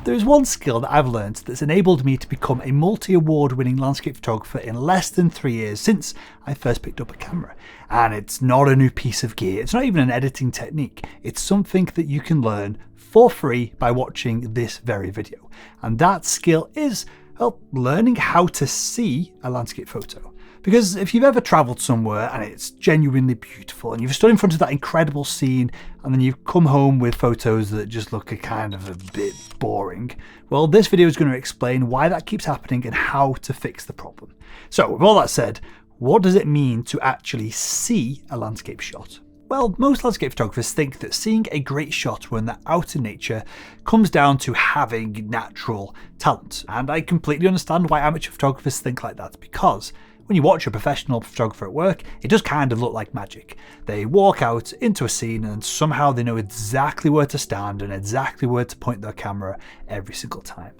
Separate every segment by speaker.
Speaker 1: There's one skill that I've learned that's enabled me to become a multi-award winning landscape photographer in less than 3 years since I first picked up a camera. And it's not a new piece of gear, it's not even an editing technique, it's something that you can learn for free by watching this very video. And that skill is, well, learning how to see a landscape photo. Because if you've ever travelled somewhere and it's genuinely beautiful and you've stood in front of that incredible scene and then you've come home with photos that just look a kind of a bit boring, well, this video is going to explain why that keeps happening and how to fix the problem. So with all that said, what does it mean to actually see a landscape shot? Well, most landscape photographers think that seeing a great shot when they're out in nature comes down to having natural talent. And I completely understand why amateur photographers think like that, because when you watch a professional photographer at work, it does kind of look like magic. They walk out into a scene and somehow they know exactly where to stand and exactly where to point their camera every single time.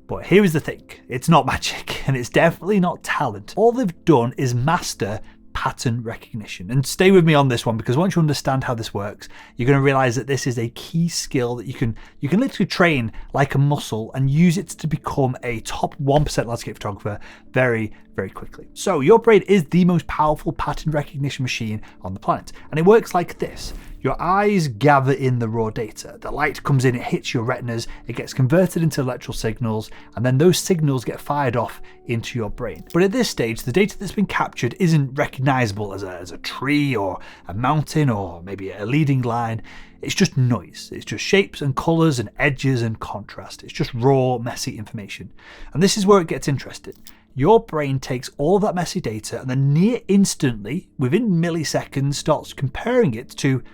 Speaker 1: But here is the thing, it's not magic and it's definitely not talent. All they've done is master pattern recognition. And stay with me on this one, because once you understand how this works, you're going to realize that this is a key skill that you can literally train like a muscle and use it to become a top 1% landscape photographer very, very quickly. So your brain is the most powerful pattern recognition machine on the planet. And it works like this. Your eyes gather in the raw data. The light comes in, it hits your retinas, it gets converted into electrical signals, and then those signals get fired off into your brain. But at this stage, the data that's been captured isn't recognizable as a tree or a mountain or maybe a leading line. It's just noise. It's just shapes and colors and edges and contrast. It's just raw, messy information. And this is where it gets interesting. Your brain takes all of that messy data and then near instantly, within milliseconds, starts comparing it to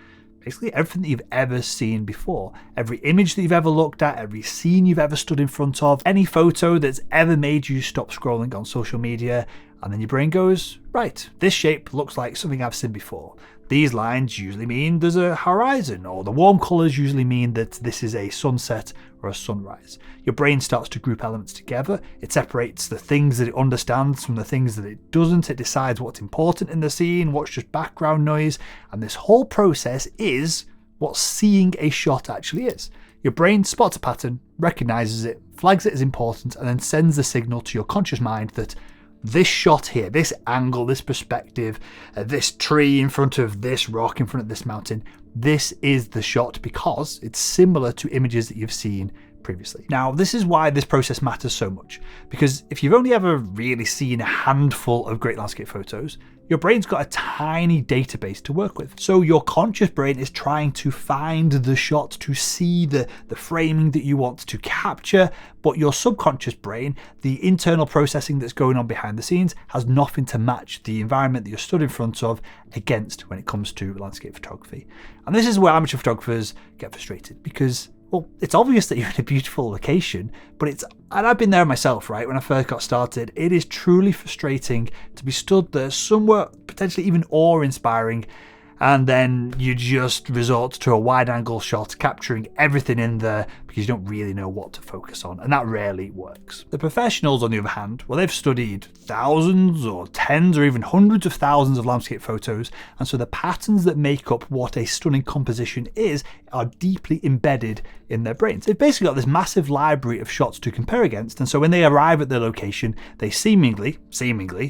Speaker 1: basically everything that you've ever seen before. Every image that you've ever looked at, every scene you've ever stood in front of, any photo that's ever made you stop scrolling on social media, and then your brain goes, right, this shape looks like something I've seen before. These lines usually mean there's a horizon, or the warm colours usually mean that this is a sunset or a sunrise. Your brain starts to group elements together. It separates the things that it understands from the things that it doesn't. It decides what's important in the scene, what's just background noise. And this whole process is what seeing a shot actually is. Your brain spots a pattern, recognises it, flags it as important, and then sends the signal to your conscious mind that this shot here, this angle, this perspective, this tree in front of this rock, in front of this mountain, this is the shot because it's similar to images that you've seen previously. Now, this is why this process matters so much, because if you've only ever really seen a handful of great landscape photos, your brain's got a tiny database to work with. So your conscious brain is trying to find the shot, to see the framing that you want to capture, but your subconscious brain, the internal processing that's going on behind the scenes, has nothing to match the environment that you're stood in front of against when it comes to landscape photography. And this is where amateur photographers get frustrated, because well, it's obvious that you're in a beautiful location, but and I've been there myself, right? When I first got started, it is truly frustrating to be stood there somewhere potentially even awe-inspiring, and then you just resort to a wide-angle shot capturing everything in there because you don't really know what to focus on, and that rarely works. The professionals, on the other hand, well, they've studied thousands or tens or even hundreds of thousands of landscape photos, and so the patterns that make up what a stunning composition is are deeply embedded in their brains. They've basically got this massive library of shots to compare against, and so when they arrive at their location, they seemingly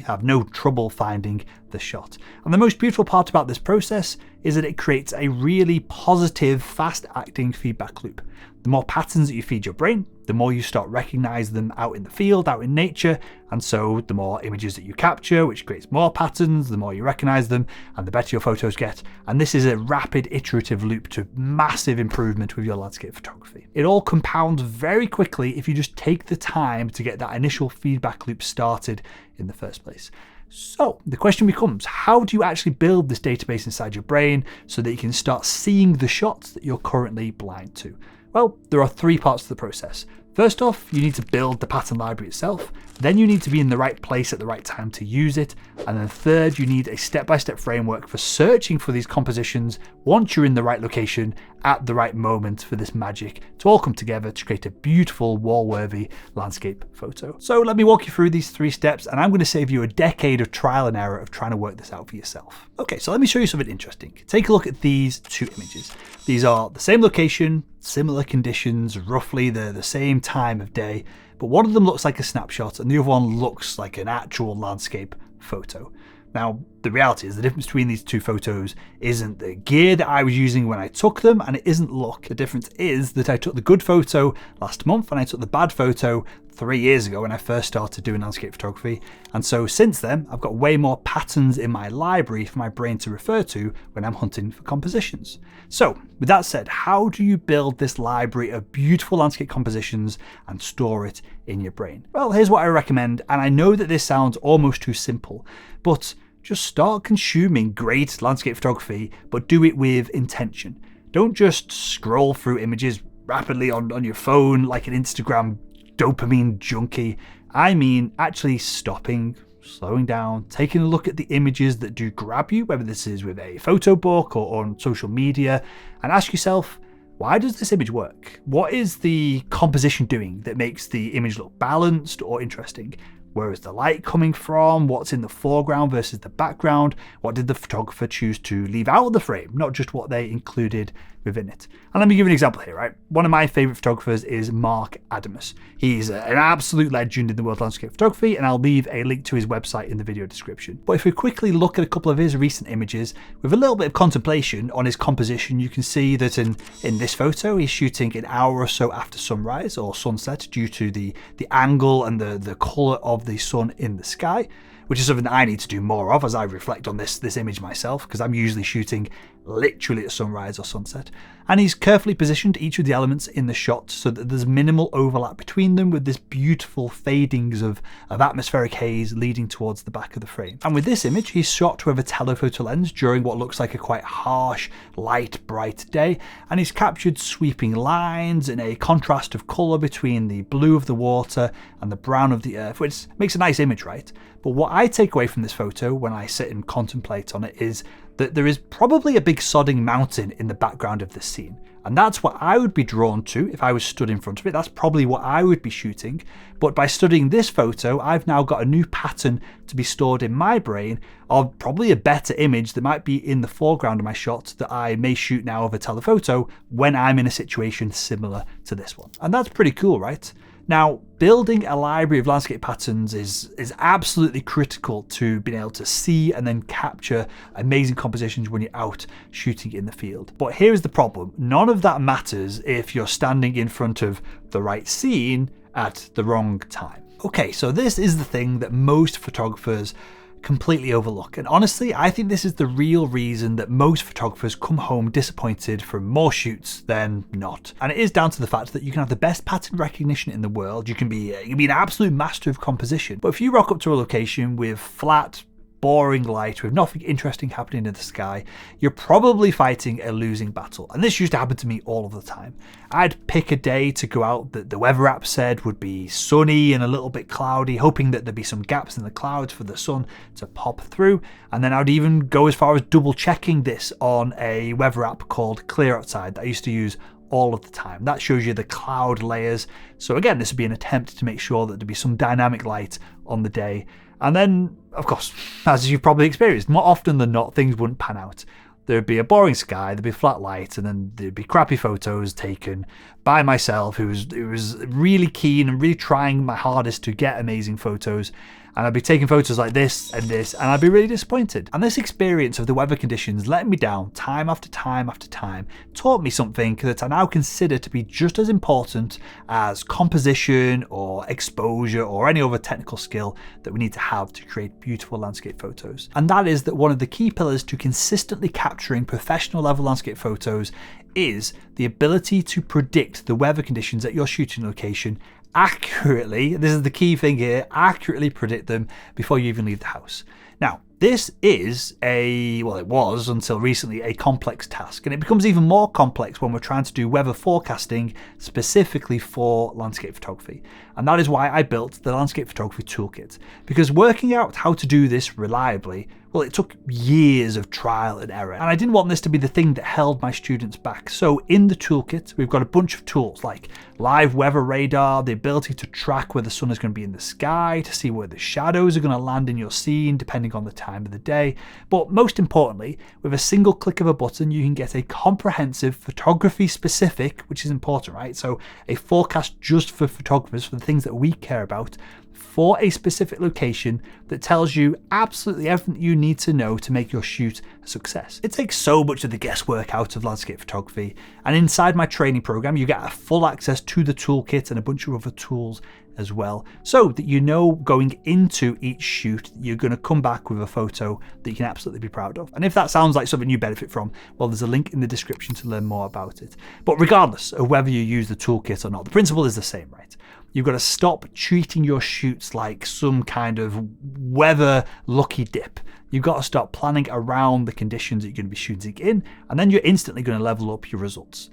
Speaker 1: have no trouble finding the shot. And the most beautiful part about this process is that it creates a really positive, fast-acting feedback loop. The more patterns that you feed your brain, the more you start recognizing them out in the field, out in nature, and so the more images that you capture, which creates more patterns, the more you recognize them, and the better your photos get. And this is a rapid iterative loop to massive improvement with your landscape photography. It all compounds very quickly if you just take the time to get that initial feedback loop started in the first place. So the question becomes, how do you actually build this database inside your brain so that you can start seeing the shots that you're currently blind to? Well, there are 3 parts to the process. First off, you need to build the pattern library itself. Then you need to be in the right place at the right time to use it. And then third, you need a step-by-step framework for searching for these compositions once you're in the right location at the right moment for this magic to all come together to create a beautiful wall-worthy landscape photo. So let me walk you through these 3 steps, and I'm going to save you a decade of trial and error of trying to work this out for yourself. Okay, so let me show you something interesting. Take a look at these 2 images. These are the same location, similar conditions, roughly the same time of day, but one of them looks like a snapshot and the other one looks like an actual landscape photo. Now, the reality is the difference between these two photos isn't the gear that I was using when I took them, and it isn't luck. The difference is that I took the good photo last month and I took the bad photo 3 years ago when I first started doing landscape photography. And so since then, I've got way more patterns in my library for my brain to refer to when I'm hunting for compositions. So with that said, how do you build this library of beautiful landscape compositions and store it in your brain? Well, here's what I recommend, and I know that this sounds almost too simple, but just start consuming great landscape photography, but do it with intention. Don't just scroll through images rapidly on your phone like an Instagram dopamine junkie. I mean actually stopping, slowing down, taking a look at the images that do grab you, whether this is with a photo book or on social media, and ask yourself, why does this image work? What is the composition doing that makes the image look balanced or interesting? Where is the light coming from? What's in the foreground versus the background? What did the photographer choose to leave out of the frame, not just what they included within it? And let me give you an example here, right? One of my favorite photographers is Mark Adamus. He's an absolute legend in the world of landscape photography, and I'll leave a link to his website in the video description. But if we quickly look at a couple of his recent images with a little bit of contemplation on his composition, you can see that in this photo, he's shooting an hour or so after sunrise or sunset due to the angle and the color of the sun in the sky, which is something that I need to do more of as I reflect on this image myself, because I'm usually shooting literally at sunrise or sunset. And he's carefully positioned each of the elements in the shot so that there's minimal overlap between them, with this beautiful fadings of atmospheric haze leading towards the back of the frame. And with this image, he's shot with a telephoto lens during what looks like a quite harsh, light, bright day, and he's captured sweeping lines and a contrast of colour between the blue of the water and the brown of the earth, which makes a nice image, right? But what I take away from this photo when I sit and contemplate on it is that there is probably a big sodding mountain in the background of this scene. And that's what I would be drawn to if I was stood in front of it. That's probably what I would be shooting. But by studying this photo, I've now got a new pattern to be stored in my brain of probably a better image that might be in the foreground of my shot that I may shoot now of a telephoto when I'm in a situation similar to this one. And that's pretty cool, right? Now, building a library of landscape patterns is absolutely critical to being able to see and then capture amazing compositions when you're out shooting in the field. But here's the problem. None of that matters if you're standing in front of the right scene at the wrong time. Okay, so this is the thing that most photographers completely overlook. And honestly, I think this is the real reason that most photographers come home disappointed from more shoots than not. And it is down to the fact that you can have the best pattern recognition in the world. You can be an absolute master of composition. But if you rock up to a location with flat, boring light with nothing interesting happening in the sky, you're probably fighting a losing battle. And this used to happen to me all of the time. I'd pick a day to go out that the weather app said would be sunny and a little bit cloudy, hoping that there'd be some gaps in the clouds for the sun to pop through. And then I'd even go as far as double checking this on a weather app called Clear Outside that I used to use all of the time. That shows you the cloud layers. So again, this would be an attempt to make sure that there'd be some dynamic light on the day. And then, of course, as you've probably experienced, more often than not, things wouldn't pan out. There'd be a boring sky, there'd be flat light, and then there'd be crappy photos taken by myself who was really keen and really trying my hardest to get amazing photos. And I'd be taking photos like this, and I'd be really disappointed. And this experience of the weather conditions letting me down time after time after time taught me something that I now consider to be just as important as composition or exposure or any other technical skill that we need to have to create beautiful landscape photos. And that is that one of the key pillars to consistently capturing professional level landscape photos is the ability to predict the weather conditions at your shooting location accurately. This is the key thing here, accurately predict them before you even leave the house. Now, this is it was until recently a complex task, and it becomes even more complex when we're trying to do weather forecasting specifically for landscape photography. And that is why I built the Landscape Photography Toolkit, because working out how to do this reliably Well, it took years of trial and error, and I didn't want this to be the thing that held my students back. So in the toolkit, we've got a bunch of tools like live weather radar, the ability to track where the sun is going to be in the sky, to see where the shadows are going to land in your scene depending on the time of the day. But most importantly, with a single click of a button, you can get a comprehensive photography specific, which is important, right? So a forecast just for photographers, for the things that we care about, for a specific location that tells you absolutely everything you need to know to make your shoot a success. It takes so much of the guesswork out of landscape photography, and inside my training program you get a full access to the toolkit and a bunch of other tools as well, so that you know going into each shoot you're going to come back with a photo that you can absolutely be proud of. And if that sounds like something you benefit from, well, there's a link in the description to learn more about it. But regardless of whether you use the toolkit or not, the principle is the same, right? You've got to stop treating your shoots like some kind of weather lucky dip. You've got to start planning around the conditions that you're going to be shooting in, and then you're instantly going to level up your results.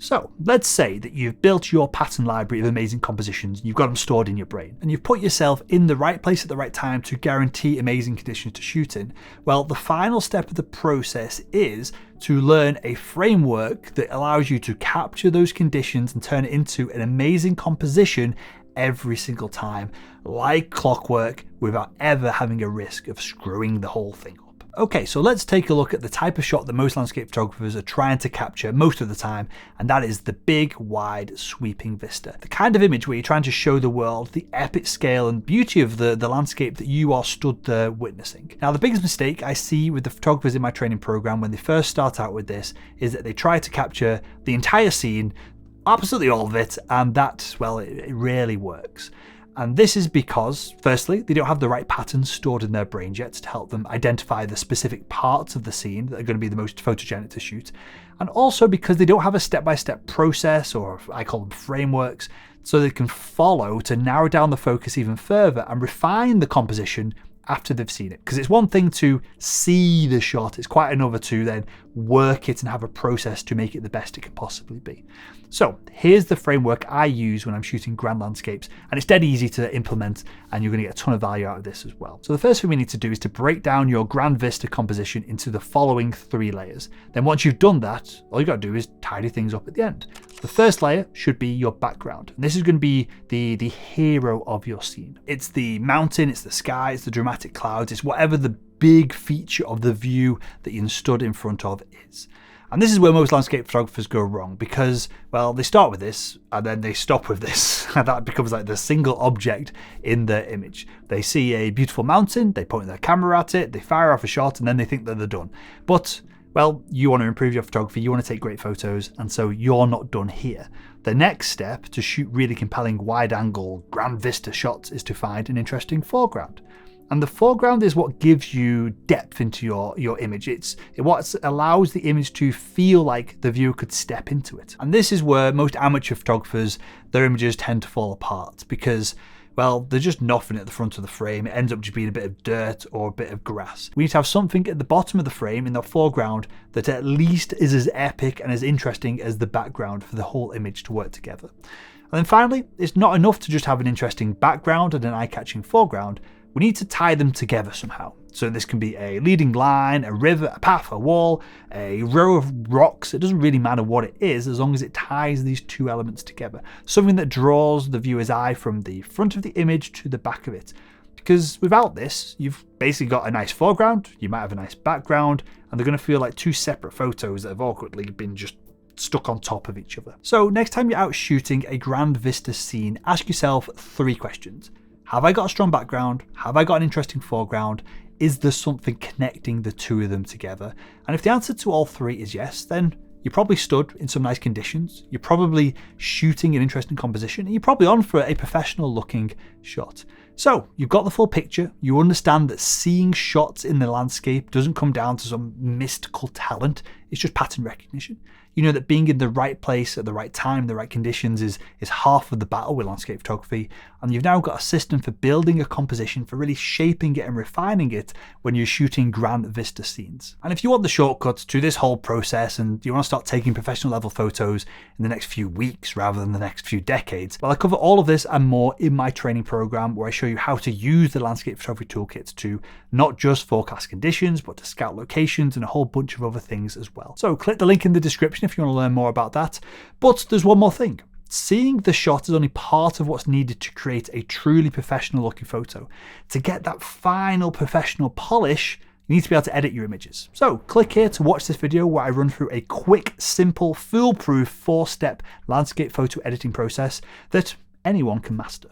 Speaker 1: So let's say that you've built your pattern library of amazing compositions, you've got them stored in your brain, and you've put yourself in the right place at the right time to guarantee amazing conditions to shoot in. Well, the final step of the process is to learn a framework that allows you to capture those conditions and turn it into an amazing composition every single time, like clockwork, without ever having a risk of screwing the whole thing up. Okay, so let's take a look at the type of shot that most landscape photographers are trying to capture most of the time, and that is the big, wide, sweeping vista. The kind of image where you're trying to show the world the epic scale and beauty of the landscape that you are stood there witnessing. Now, the biggest mistake I see with the photographers in my training program when they first start out with this is that they try to capture the entire scene, absolutely all of it, and that, well, it rarely works. And this is because, firstly, they don't have the right patterns stored in their brains yet to help them identify the specific parts of the scene that are going to be the most photogenic to shoot. And also because they don't have a step-by-step process, or I call them frameworks, so they can follow to narrow down the focus even further and refine the composition after they've seen it. Because it's one thing to see the shot, it's quite another to then work it and have a process to make it the best it can possibly be. So here's the framework I use when I'm shooting grand landscapes, and it's dead easy to implement, and you're going to get a ton of value out of this as well. So the first thing we need to do is to break down your grand vista composition into the following 3 layers. Then once you've done that, all you got to do is tidy things up at the end. The first layer should be your background, and this is going to be the hero of your scene. It's the mountain, it's the sky, it's the dramatic clouds, it's whatever the big feature of the view that you're stood in front of is. And this is where most landscape photographers go wrong, because, well, they start with this and then they stop with this, and that becomes like the single object in their image. They see a beautiful mountain, they point their camera at it, they fire off a shot, and then they think that they're done. But, well, you want to improve your photography, you want to take great photos, and so you're not done here. The next step to shoot really compelling wide-angle grand vista shots is to find an interesting foreground. And the foreground is what gives you depth into your image. It's what allows the image to feel like the viewer could step into it. And this is where most amateur photographers, their images tend to fall apart because, well, they're just nothing at the front of the frame. It ends up just being a bit of dirt or a bit of grass. We need to have something at the bottom of the frame in the foreground that at least is as epic and as interesting as the background for the whole image to work together. And then finally, it's not enough to just have an interesting background and an eye-catching foreground. We need to tie them together somehow. So this can be a leading line, a river, a path, a wall, a row of rocks. It doesn't really matter what it is as long as it ties these 2 elements together. Something that draws the viewer's eye from the front of the image to the back of it. Because without this, you've basically got a nice foreground, you might have a nice background, and they're going to feel like 2 separate photos that have awkwardly been just stuck on top of each other. So next time you're out shooting a grand vista scene, ask yourself 3 questions. Have I got a strong background? Have I got an interesting foreground? Is there something connecting the 2 of them together? And if the answer to all 3 is yes, then you're probably stood in some nice conditions, you're probably shooting an interesting composition, and you're probably on for a professional looking shot. So you've got the full picture, you understand that seeing shots in the landscape doesn't come down to some mystical talent, it's just pattern recognition. You know that being in the right place at the right time, the right conditions is half of the battle with landscape photography. And you've now got a system for building a composition, for really shaping it and refining it when you're shooting grand vista scenes. And if you want the shortcuts to this whole process and you want to start taking professional level photos in the next few weeks rather than the next few decades, well, I cover all of this and more in my training program, where I show you how to use the landscape photography toolkit to not just forecast conditions, but to scout locations and a whole bunch of other things as well. So click the link in the description if you want to learn more about that. But there's one more thing. Seeing the shot is only part of what's needed to create a truly professional looking photo. To get that final professional polish, you need to be able to edit your images. So click here to watch this video where I run through a quick, simple, foolproof 4-step landscape photo editing process that anyone can master.